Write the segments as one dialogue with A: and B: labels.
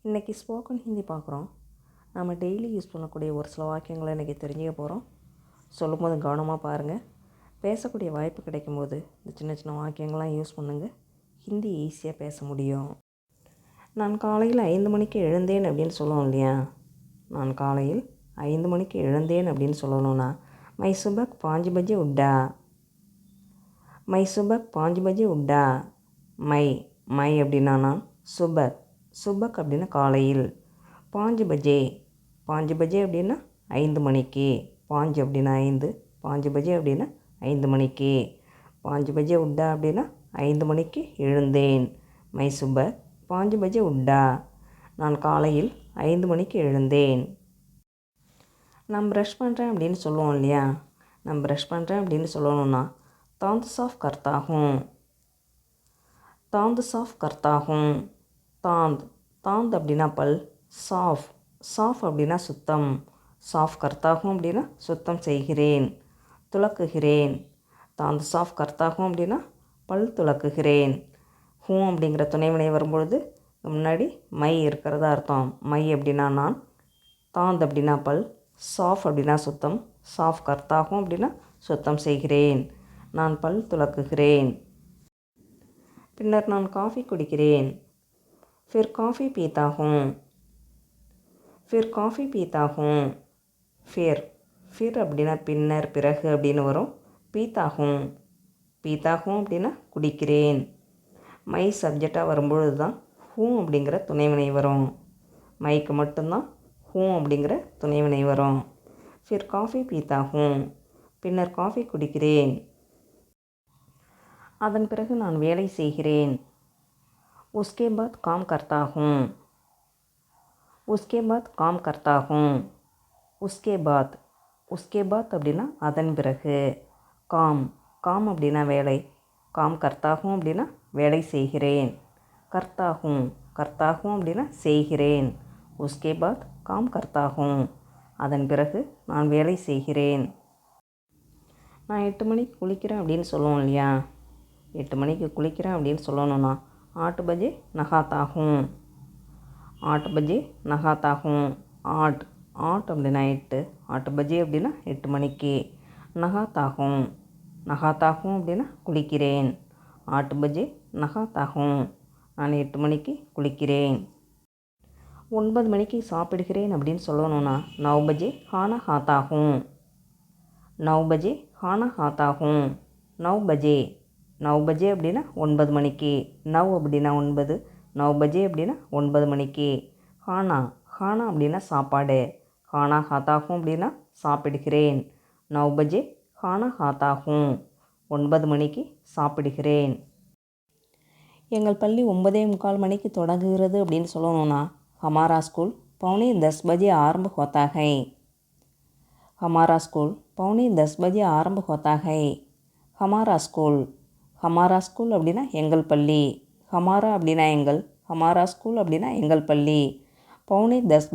A: இன்றைக்கி ஸ்போக்கன் ஹிந்தி பார்க்குறோம். நம்ம டெய்லி யூஸ் பண்ணக்கூடிய ஒரு சில வாக்கியங்களை இன்றைக்கி தெரிஞ்சுக்க போகிறோம். சொல்லும்போது கவனமாக பாருங்கள். பேசக்கூடிய வாய்ப்பு கிடைக்கும்போது இந்த சின்ன சின்ன வாக்கியங்கள்லாம் யூஸ் பண்ணுங்கள். ஹிந்தி ஈஸியாக பேச முடியும். நான் காலையில் 5 மணிக்கு எழுந்தேன் அப்படின்னு சொல்லுவோம் இல்லையா? நான் காலையில் 5 மணிக்கு எழுந்தேன் அப்படின்னு சொல்லணும்னா மை சுபக் 5 பஜே உட்டா. மை சுபக் 5 பஜே உட்டா. மை அப்படின்னா நான், சுபக் அப்படின்னா காலையில், 5 பஜே அப்படின்னா 5 மணிக்கு, 5 அப்படின்னா 5, 5 பஜே அப்படின்னா 5 மணிக்கு, 5 பஜே உட்டா அப்படின்னா 5 மணிக்கு எழுந்தேன். மை சுபக் 5 பஜே உட்டா. நான் காலையில் 5 மணிக்கு எழுந்தேன். நான் ப்ரஷ் பண்ணுறேன் அப்படின்னு சொல்லுவோம் இல்லையா? நான் ப்ரஷ் பண்ணுறேன் அப்படின்னு சொல்லணும்னா தாந்த் சாஃப் கர்த்தா ஹூம். தாந்த் அப்படின்னா பல், சாஃப் அப்படின்னா சுத்தம், சாஃப் கர்த்தாகும் அப்படின்னா சுத்தம் செய்கிறேன், துலக்குகிறேன். தாந்த் சாஃப் கர்த்தாகும் அப்படின்னா பல் துலக்குகிறேன். ஹூம் அப்படிங்கிற துணைவினை வரும்பொழுது முன்னாடி மை இருக்கிறதா அர்த்தம். மை அப்படின்னா நான், தாந்த் அப்படின்னா பல், சாஃப் அப்படின்னா சுத்தம், சாஃப் கர்த்தாகும் அப்படின்னா சுத்தம் செய்கிறேன், நான் பல் துலக்குகிறேன். பின்னர் நான் காஃபி குடிக்கிறேன். ஃபிர் காஃபி பீத்தா ஹூம். ஃபிர் அப்படின்னா பின்னர், பிறகு அப்படின்னு வரும். பீத்தா ஹூம் அப்படின்னா குடிக்கிறேன். மை சப்ஜெக்டாக வரும்பொழுது தான் ஹூம் அப்படிங்கிற துணைவினை வரும். மைக்கு மட்டும்தான் ஹூம் அப்படிங்கிற துணைவினை வரும். ஃபிர் காஃபி பீத்தா ஹூம், பின்னர் காஃபி குடிக்கிறேன். அதன் பிறகு நான் வேலை செய்கிறேன். உஸ்கே பாத் காம் கர்த்தா ஹூம். உஸ்கே பாத் அப்படின்னா அதன் பிறகு. காம் அப்படின்னா வேலை, காம் கர்த்தாகும் அப்படின்னா வேலை செய்கிறேன். கர்த்தாகும் அப்படின்னா செய்கிறேன். உஸ்கே பாத் காம் கர்த்தாகும், அதன் பிறகு நான் வேலை செய்கிறேன். நான் 8 மணிக்கு குளிக்கிறேன் அப்படின்னு சொல்லுவோம் இல்லையா? 8 மணிக்கு குளிக்கிறேன் அப்படின்னு சொல்லணும்னா 8 பஜே நஹாத்தா ஹூம். 8 பஜே நஹாத்தா ஹூம். 8 அப்படின்னா 8, 8 பஜே அப்படின்னா 8 மணிக்கு. நஹாத்தா ஹூம் அப்படின்னா குளிக்கிறேன். 8 பஜே நஹாத்தா ஹூம், நான் 8 மணிக்கு குளிக்கிறேன். 9 மணிக்கு சாப்பிடுகிறேன் அப்படின்னு சொல்லணும்னா 9 பஜே खाना खाता हूँ. 9 பஜே खाना खाता हूँ. 9 பஜே அப்படின்னா 9 மணிக்கு. அப்படின்னா 9, 9 பஜே அப்படின்னா 9 மணிக்கு. खाना அப்படின்னா சாப்பாடு. खाना खाता हूँ அப்படின்னா சாப்பிடுகிறேன். 9 பஜே खाना खाता हूँ, 9 மணிக்கு சாப்பிடுகிறேன். எங்கள் பள்ளி 9:45 மணிக்கு தொடங்குகிறது அப்படின்னு சொல்லணும்னா हमारा स्कूल 9:45 बजे आरंभ होता है. हमारा स्कूल 9:45 बजे आरंभ होता है. हमारा स्कूल அப்படின்னா எங்கள் பள்ளி. ஹமாரா அப்படின்னா எங்கள், ஹமாரா ஸ்கூல் அப்படின்னா எங்கள் பள்ளி. 9:10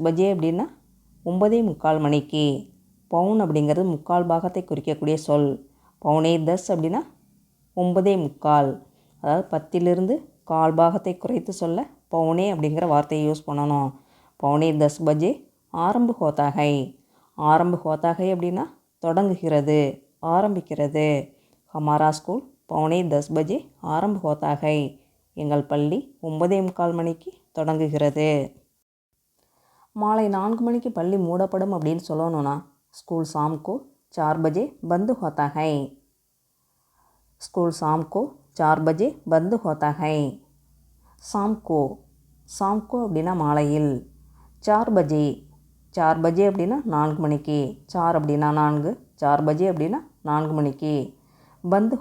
A: பஜே அப்படின்னா 9:45 மணிக்கு. பவுன் அப்படிங்கிறது முக்கால் பாகத்தை குறிக்கக்கூடிய சொல். 9:10 அப்படின்னா 9:45, அதாவது 10லிருந்து கால் பாகத்தை குறைத்து சொல்ல பவுனே அப்படிங்கிற வார்த்தையை யூஸ் பண்ணணும். 9:10 பஜே ஆரம்பு ஹோத்தாகை. ஆரம்பு ஹோத்தாகை அப்படின்னா தொடங்குகிறது, ஆரம்பிக்கிறது. ஹமாரா ஸ்கூல் 9:10 பஜே ஆரம்பு ஹோத்தாகை, எங்கள் பள்ளி 9:45 மணிக்கு தொடங்குகிறது. மாலை 4 மணிக்கு பள்ளி மூடப்படும் அப்படின்னு சொல்லணும்னா ஸ்கூல் சாம்கோ 4 பஜே பந்து ஹோத்தாகை. ஸ்கூல் சாம்கோ 4 பஜே பந்து ஹோத்தாகை. சாம்கோ அப்படின்னா மாலையில். 4 பஜே அப்படின்னா 4 மணிக்கு. 4 அப்படின்னா 4, 4 பஜே அப்படின்னா 4 மணிக்கு. பந்து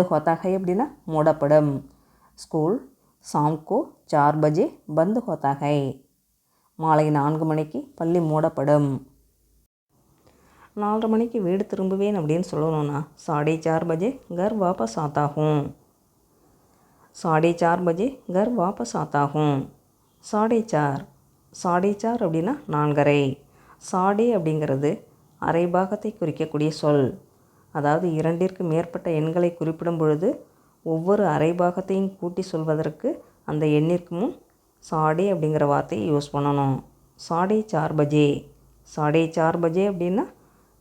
A: ஹோத்தாகை அப்படின்னா மூடப்படும். ஸ்கூல் சாம்கோ 4 பஜே பந்து ஹோத்தாகை, மாலை 4 மணிக்கு பள்ளி மூடப்படும். 4:30 மணிக்கு வீடு திரும்புவேன் அப்படின்னு சொல்லணும்னா 4:30 பஜே கர் வாபஸ் ஆத்தா ஹூம். 4:30 பஜே கர் வாபஸ் ஆத்தா ஹூம். 4:30 அப்படின்னா 4:30. சாடே அப்படிங்கிறது அரை பாகத்தை குறிக்கக்கூடிய சொல். அதாவது 2ற்கு மேற்பட்ட எண்களை குறிப்பிடும் பொழுது ஒவ்வொரு அரை பாகத்தையும் கூட்டி சொல்வதற்கு அந்த எண்ணிற்கு முன் சாடே அப்படிங்கிற வார்த்தையை யூஸ் பண்ணணும். சாடே 4 பஜே. சாடே 4 பஜே அப்படின்னா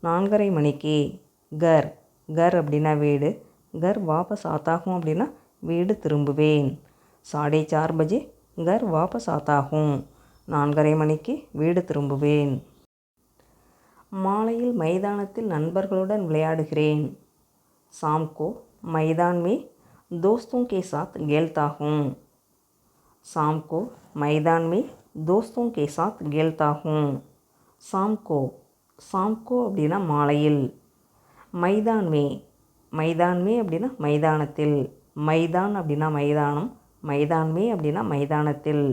A: 4:30 மணிக்கு. கர் கர் அப்படின்னா வீடு. கர் வாபஸ் ஆத்தாகும் அப்படின்னா வீடு திரும்புவேன். சாடே 4 பஜே கர் வாபஸ் ஆத்தாகும். 4:30 மணிக்கு வீடு திரும்புவேன். மாலையில் மைதானத்தில் நண்பர்களுடன் விளையாடுகிறேன். சாம்கோ மைதான் மே दोस्तों के साथ खेलता हूँ. शाम को मैदान में दोस्तों के साथ खेलता हूँ. शाम को அப்படின்னா மாலையில். மைதான் மே அப்படின்னா மைதானத்தில். மைதான் அப்படின்னா மைதானம். மைதான் மே அப்படின்னா மைதானத்தில்.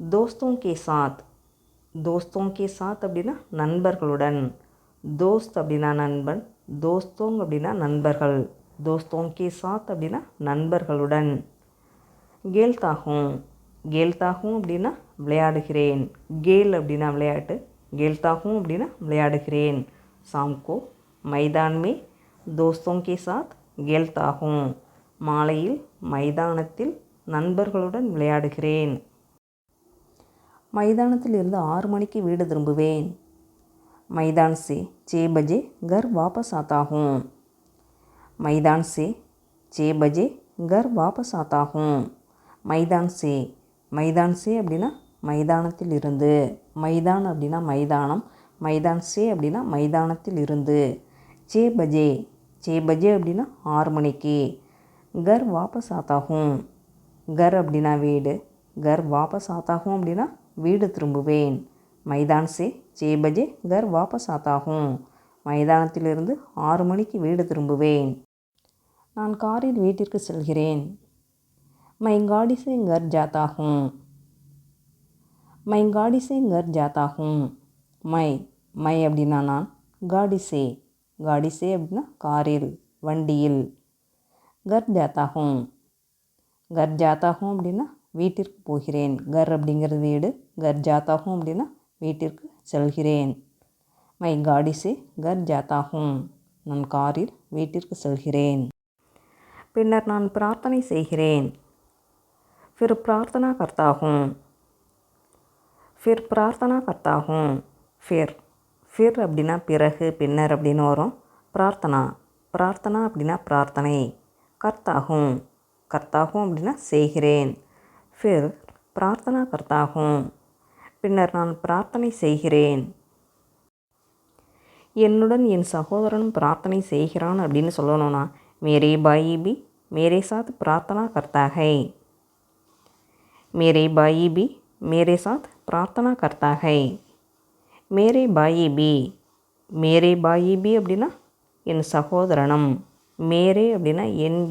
A: दोस्तों के साथ அப்படின்னா நண்பர்களுடன். தோஸ்த் அப்படின்னா நண்பன். தோஸ்தோங் அப்படின்னா நண்பர்கள். दोस्तों के साथ அப்படின்னா நண்பர்களுடன். கேல்தாகும் அப்படின்னா விளையாடுகிறேன். கேல் அப்படின்னா விளையாட்டு. கேல்தாகும் அப்படின்னா விளையாடுகிறேன். சாம்கோ மைதான் மே दोस्तों के साथ கேல்தாகும். மாலையில் மைதானத்தில் நண்பர்களுடன் விளையாடுகிறேன். மைதானத்தில் இருந்து 6 மணிக்கு வீடு திரும்புவேன். मैदान से 6 बजे घर वापस आता हूँ. मैदान से 6 बजे घर वापस आता हूँ. மைதான் சே அப்படின்னா மைதானத்தில் இருந்து. மைதான் அப்படின்னா மைதானம். மைதான் சே அப்படின்னா மைதானத்தில் இருந்து. 6 பஜே அப்படின்னா 6 மணிக்கு. கர் வாபஸ் ஆத்தாகும். கர் அப்படின்னா வீடு. கர் வாபஸ் ஆத்தாகும் அப்படின்னா வீடு திரும்புவேன். மைதான் சே 6 பஜே கர் வாபஸ் ஆத்தாகும். மைதானத்திலிருந்து 6 மணிக்கு வீடு திரும்புவேன். நான் காரில் வீட்டிற்கு செல்கிறேன். மை காடி சே கர் ஜாத்தா ஹூம். மை காடி சே கர் ஜாத்தா ஹூம். மை அப்படின்னா நான். காடி சே அப்படின்னா காரில் வண்டியில். கர் ஜாத்தா ஹூம் அப்படின்னா வீட்டிற்கு போகிறேன். கர் அப்படிங்கிறது வீடு. கர் ஜாத்தா ஹூம் அப்படின்னா வீட்டிற்கு செல்கிறேன். மை காடி சே கர் ஜாத்தா ஹூம். நான் காரில் வீட்டிற்கு செல்கிறேன். பின்னர் நான் பிரார்த்தனை செய்கிறேன். फिर प्रार्थना करता हूँ. फिर அப்படின்னா பிறகு பின்னர் அப்படின்னு வரும். பிரார்த்தனா அப்படின்னா பிரார்த்தனை. கர்த்தாகும் அப்படின்னா செய்கிறேன். फिर प्रार्थना करता हूँ. பின்னர் நான் பிரார்த்தனை செய்கிறேன். என்னுடன் என் சகோதரனும் பிரார்த்தனை செய்கிறான் அப்படின்னு சொல்லணும்னா मेरे भाई भी मेरे साथ प्रार्थना करता है. मेरे भाई भी मेरे साथ प्रार्थना करता है. मेरे भाई भी அப்படின்னா என் சகோதரனும். மேரே அப்படின்னா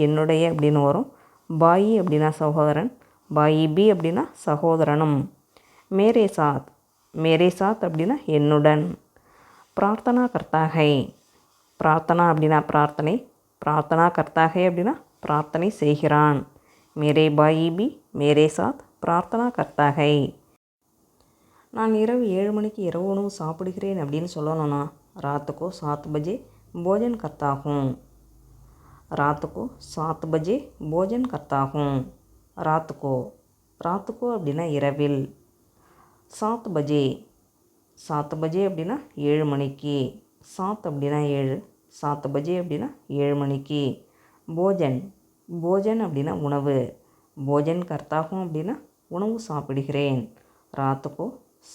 A: என்னுடைய அப்படின்னு வரும். பாயி அப்படின்னா சகோதரன். பாயி பி அப்படின்னா சகோதரனும். மேரே சாத் அப்படின்னா என்னுடன். பிரார்த்தனா கர்த்தாகை. பிரார்த்தனா அப்படின்னா பிரார்த்தனை. பிரார்த்தனா கர்த்தாகை அப்படின்னா பிரார்த்தனை செய்கிறான். மேரே பாயி பி மேரே சாத் பிரார்த்தனா கர்த்தாகை. நான் இரவு 7 மணிக்கு இரவு உணவு சாப்பிடுகிறேன் அப்படின்னு சொல்லணும்னா ராத்துக்கோ 7 பஜே போஜன் கர்த்தாகும். ராத்துக்கோ 7 பஜே போஜன் கர்த்தாகும். ராத்துக்கோ அப்படின்னா இரவில். 7 பஜே அப்படின்னா 7 மணிக்கு. 7 அப்படின்னா 7. 7 பஜே அப்படின்னா 7 மணிக்கு. போஜன் அப்படின்னா உணவு. போஜன் கர்த்தாகும் அப்படின்னா உணவு சாப்பிடுகிறேன். ராத்துக்கோ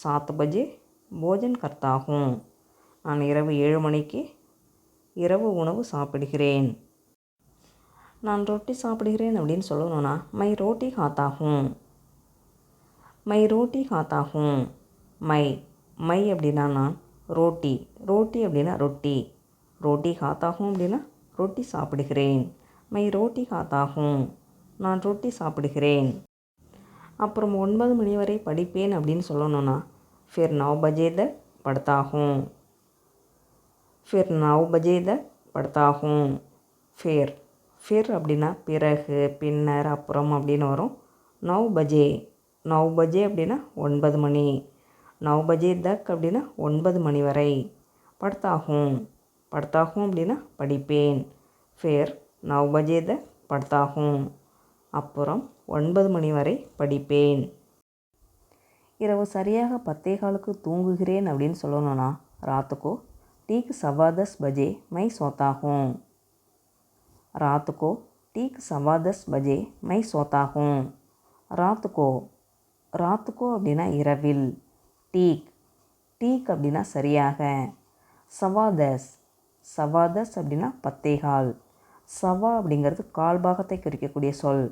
A: 7 பஜே போஜன் கர்த்தாகும். நான் இரவு 7 மணிக்கு இரவு உணவு சாப்பிடுகிறேன். நான் ரொட்டி சாப்பிடுகிறேன் அப்படின்னு சொல்லணும்னா மை ரோட்டி காத்தாகும். மை அப்படின்னா நான். ரோட்டி அப்படின்னா ரொட்டி. ரோட்டி காத்தாகும் அப்படின்னா ரொட்டி சாப்பிடுகிறேன். மை ரோட்டி காத்தாகும். நான் ரொட்டி சாப்பிடுகிறேன். அப்புறம் 9 மணி வரை படிப்பேன் அப்படின்னு சொல்லணும்னா फिर 9 बजे तक पढ़ता हूँ. फिर அப்படின்னா பிறகு பின்னர் அப்புறம் அப்படின்னு வரும். 9 பஜே அப்படின்னா 9 மணி. 9 பஜே தக் அப்படின்னா 9 மணி வரை. படுத்தாகும் அப்படின்னா படிப்பேன். फिर 9 बजे तक पढ़ता हूँ. அப்புறம் 9 மணி வரை படிப்பேன். இரவு சரியாக 10:15க்கு தூங்குகிறேன் அப்படின்னு சொல்லணும்னா ராத்துக்கோ ठीक 10:15 बजे मैं सोता हूँ. रात को ठीक 10:15 बजे मैं सोता हूँ. रात को அப்படின்னா இரவில். டீக் அப்படின்னா சரியாக. சவாதஸ் அப்படின்னா 10:15. சவா அப்படிங்கிறது கால் பாகத்தை குறிக்கக்கூடிய சொல்.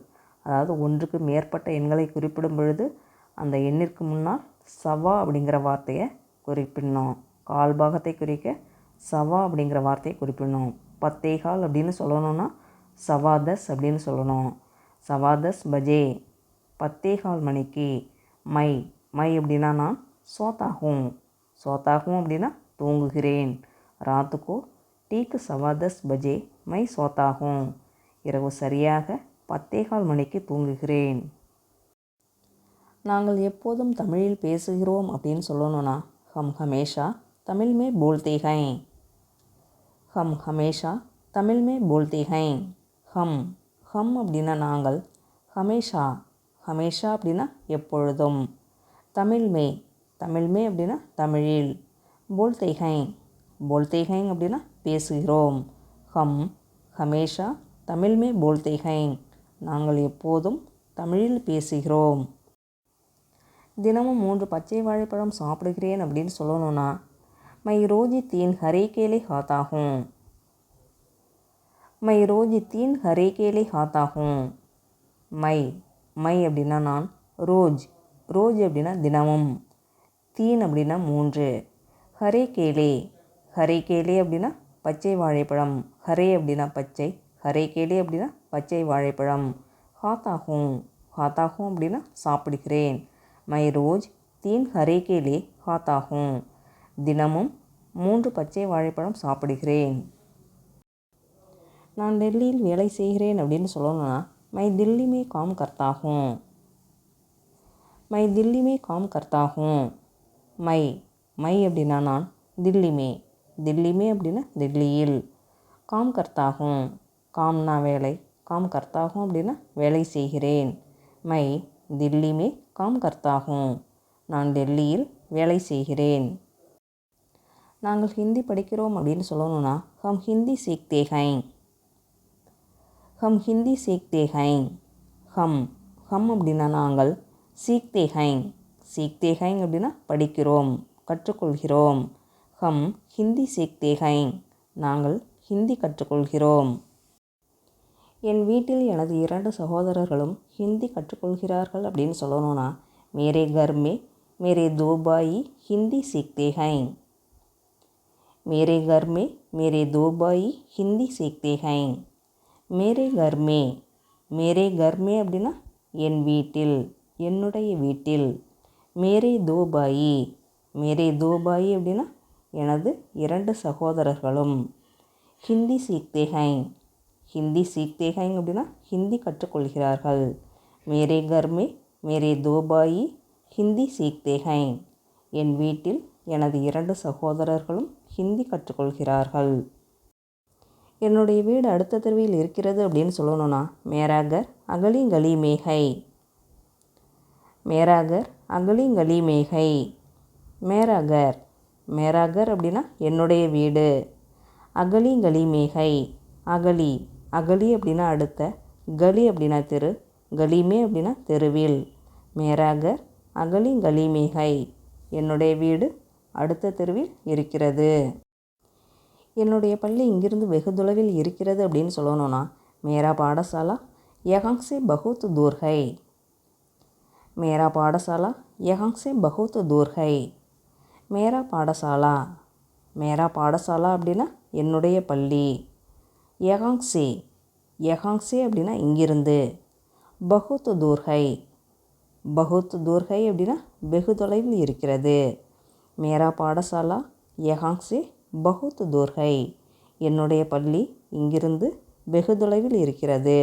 A: அதாவது ஒன்றுக்கு மேற்பட்ட எண்களை குறிப்பிடும் பொழுது அந்த எண்ணிற்கு முன்னால் சவா அப்படிங்கிற வார்த்தையை குறிப்பிடணும். கால் பாகத்தை குறிக்க சவா அப்படிங்கிற வார்த்தையை குறிப்பிடணும். 10:15 அப்படின்னு சொல்லணும்னா சவாதஸ் அப்படின்னு சொல்லணும். சவாதஸ் பஜே 10:15 மணிக்கு. மை அப்படின்னா நான். சோத்தாகும் அப்படின்னா தூங்குகிறேன். ராத்துக்கோ டீக்கு 10:15 பஜே மை சோத்தாகும். இரவு சரியாக 10:15 மணிக்கு தூங்குகிறேன். நாங்கள் எப்போதும் தமிழில் பேசுகிறோம் அப்படின்னு சொல்லணும்னா ஹம் ஹமேஷா தமிழ் மே போல்தே ஹைன். ஹம் ஹமேஷா தமிழ் மே போல்தே ஹைன். ஹம் அப்படின்னா நாங்கள். ஹமேஷா அப்படின்னா எப்பொழுதும். தமிழ் மே அப்படின்னா தமிழில். போல்தே ஹைன் அப்படின்னா பேசுகிறோம். ஹம் ஹமேஷா தமிழ் மே போல்தே ஹைன் நாங்கள் எப்போதும் தமிழில் பேசுகிறோம். தினமும் 3 பச்சை வாழைப்பழம் சாப்பிடுகிறேன் அப்படின்னு சொல்லணும்னா மை ரோஜி 3 ஹரே கேலே खाता हूँ. மை ரோஜி 3 ஹரே கேலே खाता हूँ. மை அப்படின்னா நான். ரோஜ் அப்படின்னா தினமும். 3 அப்படின்னா 3. ஹரே கேலே அப்படின்னா பச்சை வாழைப்பழம். ஹரே அப்படின்னா பச்சை. ஹரே கேலே அப்படின்னா பச்சை வாழைப்பழம். ஹாத்தாகும் அப்படின்னா சாப்பிடுகிறேன். மை ரோஜ் 3 ஹரே கேலே ஹாத்தாகும். தினமும் 3 பச்சை வாழைப்பழம் சாப்பிடுகிறேன். நான் டெல்லியில் வேலை செய்கிறேன் அப்படின்னு சொல்லணும்னா மை தில்லி மே காம் கர்த்தா ஹூம். மை தில்லி மே காம் கர்த்தா ஹூம். மை அப்படின்னா நான். தில்லி மே அப்படின்னா தில்லியில். காம் கர்த்தா ஹூம் காம்னா வேலை. காம் கர்த்தா ஹூம் அப்படின்னா வேலை செய்கிறேன். மை தில்லி மே காம் கர்த்தா ஹூம் நான் டெல்லியில் வேலை செய்கிறேன். நாங்கள் ஹிந்தி படிக்கிறோம் அப்படின்னு சொல்லணும்னா ஹம் ஹிந்தி சீக்தே ஹைன். ஹம் அப்படின்னா நாங்கள். சீக்தே ஹைன் அப்படின்னா படிக்கிறோம், கற்றுக்கொள்கிறோம். ஹம் ஹிந்தி சீக்தே ஹைன் நாங்கள் ஹிந்தி கற்றுக்கொள்கிறோம். என் வீட்டில் எனது 2 சகோதரர்களும் ஹிந்தி கற்றுக்கொள்கிறார்கள் அப்படின்னு சொல்லணும்னா மேரே கர் மே மேரே 2 பாயி ஹிந்தி சீக்தே ஹைன். मेरे घर में मेरे 2 भाई हिंदी सीखते हैं. मेरे घर में அப்படின்னா என் வீட்டில், என்னுடைய வீட்டில். மேரே 2 பாயி அப்படின்னா எனது 2 சகோதரர்களும். ஹிந்தி சீக்தே ஹைன் அப்படின்னா ஹிந்தி கற்றுக்கொள்கிறார்கள். மேரே கர் மே மேரே 2 பாயி ஹிந்தி சீக்தே ஹைன் என் வீட்டில் எனது 2 சகோதரர்களும் ஹிந்தி கற்றுக்கொள்கிறார்கள். என்னுடைய வீடு அடுத்த தெருவில் இருக்கிறது அப்படின்னு சொல்லணும்னா மேரா கர் அகலி கலி மேகை. மேரா கர் அப்படின்னா என்னுடைய வீடு. அகலி கலி மேகை. அகலி அப்படின்னா அடுத்த. கலி அப்படின்னா தெரு. கலிமே அப்படின்னா தெருவில். மேரா கர் அகலி கலி மேகை என்னுடைய வீடு அடுத்த தெருவில் இருக்கிறது. என்னுடைய பள்ளி இங்கிருந்து வெகு தொலைவில் இருக்கிறது அப்படின்னு சொல்லணும்னா மேரா பாடசாலா யஹாங் சே பஹுத் தூர் ஹை. மேரா பாடசாலா யஹாங் சே பஹுத் தூர் ஹை. மேரா பாடசாலா அப்படின்னா என்னுடைய பள்ளி. யஹாங் சே அப்படின்னா இங்கிருந்து. பஹுத் தூர் ஹை அப்படின்னா வெகு தொலைவில் இருக்கிறது. மேரா பாடசாலா யஹாங் சே பஹுத் தூர் ஹை என்னுடைய பள்ளி இங்கிருந்து வெகு தொலைவில் இருக்கிறது.